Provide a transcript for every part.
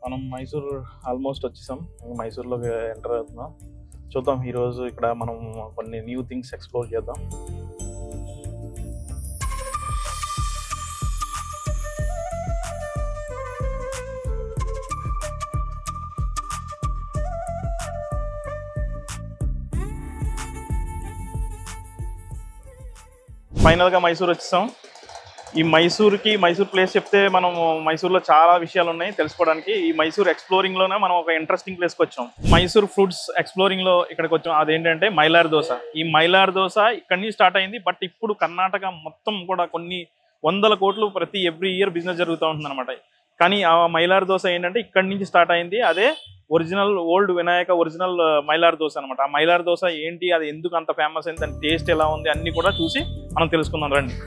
మనం మైసూర్ ఆల్మోస్ట్ వచ్చేసాం. మైసూర్లోకి ఎంటర్ అవుతున్నాం. చూద్దాం ఈరోజు ఇక్కడ మనం కొన్ని న్యూ థింగ్స్ ఎక్స్ప్లోర్ చేద్దాం. ఫైనల్గా మైసూర్ వచ్చేసాం. ఈ మైసూర్ ప్లేస్ చెప్తే మనం మైసూర్లో చాలా విషయాలు ఉన్నాయి తెలుసుకోవడానికి. ఈ మైసూర్ ఎక్స్ప్లోరింగ్లోనే మనం ఒక ఇంట్రెస్టింగ్ ప్లేస్కి వచ్చాం. మైసూర్ ఫుడ్స్ ఎక్స్ప్లోరింగ్లో ఇక్కడికి వచ్చాం. అదేంటంటే మైలార్ దోశ. ఈ మైలార్ దోశ ఇక్కడి నుంచి స్టార్ట్ అయింది. బట్ ఇప్పుడు కర్ణాటక మొత్తం కూడా కొన్ని వందల కోట్లు ఎవ్రీ ఇయర్ బిజినెస్ జరుగుతూ ఉంటుంది అనమాట. కానీ ఆ మైలార్ దోశ ఏంటంటే ఇక్కడి నుంచి స్టార్ట్ అయింది. అదే original old Vinayaka original Mylar dosa అనమాట. ఆ మైలార్ దోశ ఏంటి, అది ఎందుకు అంత ఫేమస్ అయింది, దాని టేస్ట్ ఎలా ఉంది అన్నీ కూడా చూసి మనం తెలుసుకుందాం రండి.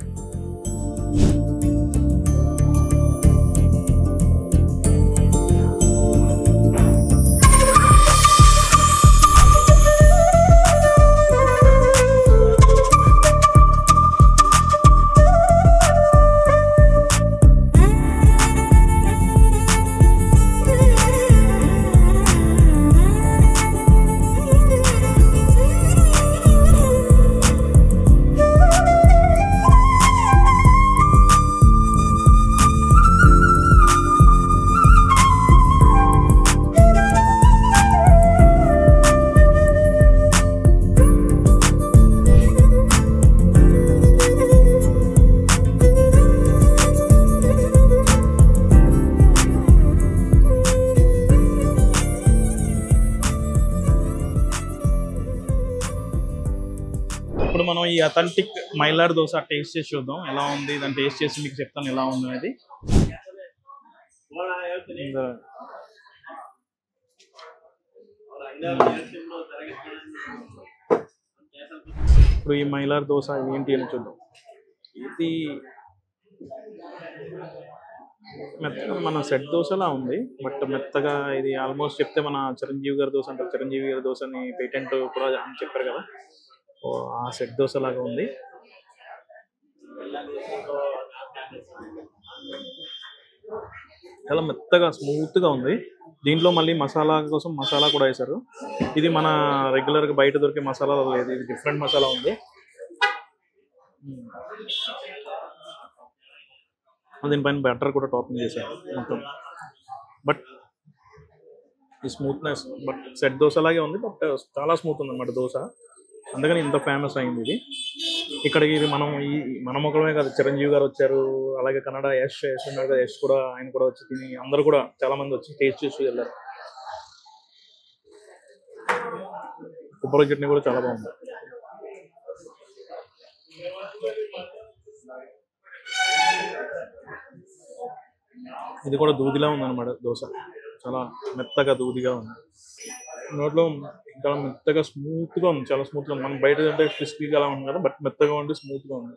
ఇప్పుడు మనం ఈ అథెంటిక్ మైలార్ దోశ టేస్ట్ చేసి చూద్దాం ఎలా ఉంది. దాన్ని టేస్ట్ చేసి మీకు చెప్తాను ఎలా ఉంది అనేది. ఇప్పుడు ఈ మైలార్ దోశ ఏంటి అని చూద్దాం. ఇది మెత్తగా మన సెట్ దోశలా ఉంది, బట్ మెత్తగా ఇది ఆల్మోస్ట్ చెప్తే మన చిరంజీవి గారి దోశ అంటారు. చిరంజీవి గారి దోశని పేటెంట్ కూడా అని చెప్పారు కదా, ఆ సెట్ దోశ లాగా ఉంది. చాలా మెత్తగా స్మూత్గా ఉంది. దీంట్లో మళ్ళీ మసాలా కోసం మసాలా కూడా వేశారు. ఇది మన రెగ్యులర్గా బయట దొరికే మసాలా లేదు, ఇది డిఫరెంట్ మసాలా ఉంది. దీనిపైన బటర్ కూడా టాపింగ్ చేశారు మొత్తం. బట్ ఈ స్మూత్నెస్ బట్ సెట్ దోశ లాగే ఉంది, బట్ చాలా స్మూత్ ఉంది అన్నమాట దోశ. అందుకని ఇంత ఫేమస్ అయింది ఇది. ఇక్కడికి ఇది మన ముఖమే కాదు, చిరంజీవి గారు వచ్చారు, అలాగే కన్నడ యష్ ఉన్నారు కదా, యష్ కూడా ఆయన కూడా వచ్చి తిని అందరూ కూడా చాలా మంది వచ్చి టేస్ట్ చేసి వెళ్ళారు. కొబ్బరి చట్నీ కూడా చాలా బాగుంది. ఇది కూడా దూదిలా ఉందన్నమాట దోశ, చాలా మెత్తగా దూదిగా ఉంది. నోట్లో చాలా మెత్తగా స్మూత్గా ఉంది, చాలా స్మూత్గా ఉంది. మనం బయట అంటే క్రిస్పీగా అలా ఉంది కదా, బట్ మెత్తగా ఉండి స్మూత్గా ఉంది.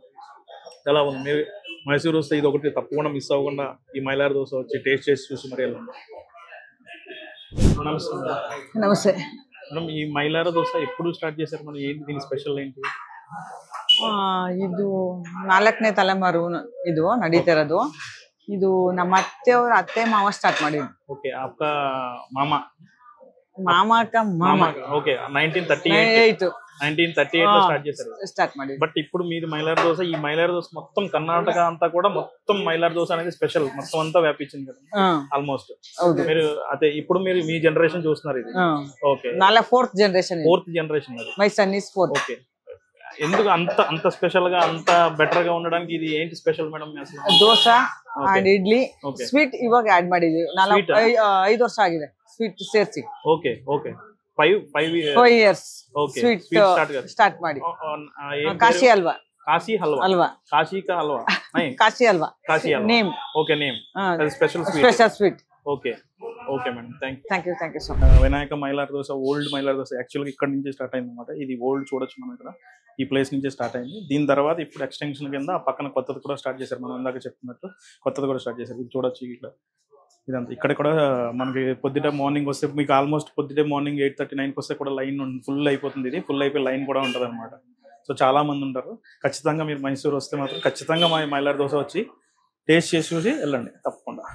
చాలా ఉంది. మీరు మైసూర్ వస్తే ఇది ఒకటి తప్పకుండా మిస్ అవ్వకుండా ఈ మైలార్ దోశ వచ్చి టేస్ట్ చేసి చూసి మరి వెళ్ళండి. నమస్తే. నమస్తే మేడం, ఈ మైలార్ దోశ ఎప్పుడు స్టార్ట్ చేశారు? మనం ఏంటి దీని స్పెషల్ ఏంటి? ಇದು 4ನೇ ತಲೆಮಾರು ಇದು ನಡೀತಿರೋದು. ಇದು ನಮ್ಮ ಅತ್ತೆಯವ್ರ ಅತ್ತೆ ಮಾವ ಸ್ಟಾರ್ಟ್ ಮಾಡಿದ್ರು. ఓకే, आपका मामा మామక మామ. ఓకే, 1938 లో స్టార్ట్ చేశారు. స్టార్ట్ ಮಾಡಿದ್ರು. బట్ ఇప్పుడు మీరు మైలార్ దోశ, ఈ మైలార్ దోశ మొత్తం కర్ణాటక అంతా కూడా మొత్తం మైలార్ దోశ అనేది స్పెషల్, మొత్తం అంతా వ్యాపించింది కదా ఆల్మోస్ట్. మీరు అదే ఇప్పుడు మీరు మీ జనరేషన్ చూస్తున్నారు ఇది. ఓకే, ఫోర్త్ జనరేషన్ అది. My son is fourth. Okay, ఎందుకు అంత స్పెషల్ గా అంత బెటర్ గా ఉండడానికి ఇది ఏంటి స్పెషల్ మేడం? అసలు దోశ అండ్ ఇడ్ಲಿ, ಸ್ವೀಟ್ ಇವಾಗ ಆಡ್ ಮಾಡಿದೀವಿ. 5 ವರ್ಷ ಆಗಿದೆ ಸ್ವೀಟ್ ಸೇರಿಸಿ. Okay okay, 5 years sweet start ಮಾಡಿ. ಕಾಶಿ ಹಲ್ವಾ. కాశీ హల్వా. కాశీ కా halwa. Kashi halwa name. Okay, name special sweet. Okay okay madam, thank you so much. Vinayaka Mylar dosa, old Mylar dosa యాక్చువల్గా ఇక్కడ నుంచి స్టార్ట్ అయింది అనమాట. ఇది ఓల్డ్ చూడొచ్చు మనం ఇక్కడ, ఈ ప్లేస్ నుంచి స్టార్ట్ అయింది. దీని తర్వాత ఇప్పుడు ఎక్స్టెన్షన్ కింద ఆ పక్కన కొత్తది కూడా స్టార్ట్ చేశారు. మనం ఇందాక చెప్తున్నట్టు కొత్తది కూడా స్టార్ట్ చేశారు. ఇది చూడొచ్చు ఇట్లా. ఇదంతా ఇక్కడ కూడా మనకి పొద్దుటే మార్నింగ్ వస్తే మీకు ఆల్మోస్ట్ పొద్దుటే మార్నింగ్ 8:39కి వస్తే కూడా లైన్ ఫుల్ అయిపోతుంది. ఇది ఫుల్ అయిపోయి లైన్ కూడా ఉంటుంది అనమాట. సో చాలా మంది ఉంటారు. ఖచ్చితంగా మీరు మైసూర్ వస్తే మాత్రం ఖచ్చితంగా మా మైలార్ దోశ వచ్చి టేస్ట్ చేసి చూసి వెళ్ళండి తప్పకుండా.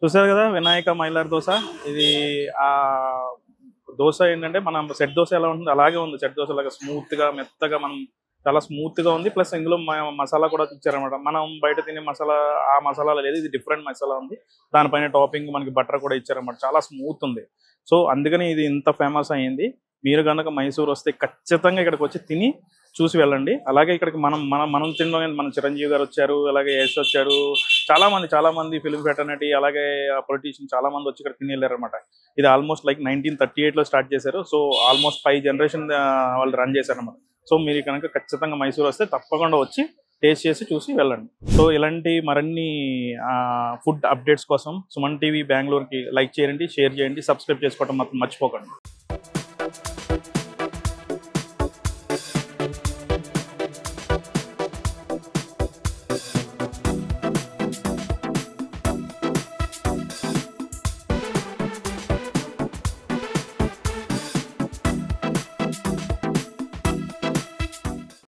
చూసారు కదా వినాయక మైలార్ దోశ. ఇది ఆ దోశ ఏంటంటే మనం సెట్ దోశ ఎలా ఉంటుంది అలాగే ఉంది. సెట్ దోశ లాగా స్మూత్ గా మెత్తగా మనం చాలా స్మూత్ గా ఉంది. ప్లస్ ఇందులో మసాలా కూడా ఇచ్చారనమాట. మనం బయట తినే మసాలా ఆ మసాలా లేదు, ఇది డిఫరెంట్ మసాలా ఉంది. దానిపైన టాపింగ్ మనకి బటర్ కూడా ఇచ్చారనమాట. చాలా స్మూత్ ఉంది. సో అందుకని ఇది ఇంత ఫేమస్ అయ్యింది. మీరు కనుక మైసూర్ వస్తే ఖచ్చితంగా ఇక్కడికి వచ్చి తిని చూసి వెళ్ళండి. అలాగే ఇక్కడికి మనం తినడం మన చిరంజీవి గారు వచ్చారు, అలాగే యశ్ వచ్చారు, చాలా మంది ఫిల్మ్ ఫెటర్నిటీ అలాగే పొలిటీషియన్ చాలా మంది వచ్చి ఇక్కడ తిని వెళ్ళారనమాట. ఇది ఆల్మోస్ట్ లైక్ 1938లో స్టార్ట్ చేశారు. సో ఆల్మోస్ట్ 5 జనరేషన్ వాళ్ళు రన్ చేశారనమాట. సో మీరు కనుక ఖచ్చితంగా మైసూర్ వస్తే తప్పకుండా వచ్చి టేస్ట్ చేసి చూసి వెళ్ళండి. సో ఇలాంటి మరిన్ని ఫుడ్ అప్డేట్స్ కోసం సుమన్ టీవీ బెంగళూరుకి లైక్ చేయండి, షేర్ చేయండి, సబ్స్క్రైబ్ చేసుకోవడం మాత్రం మర్చిపోకండి.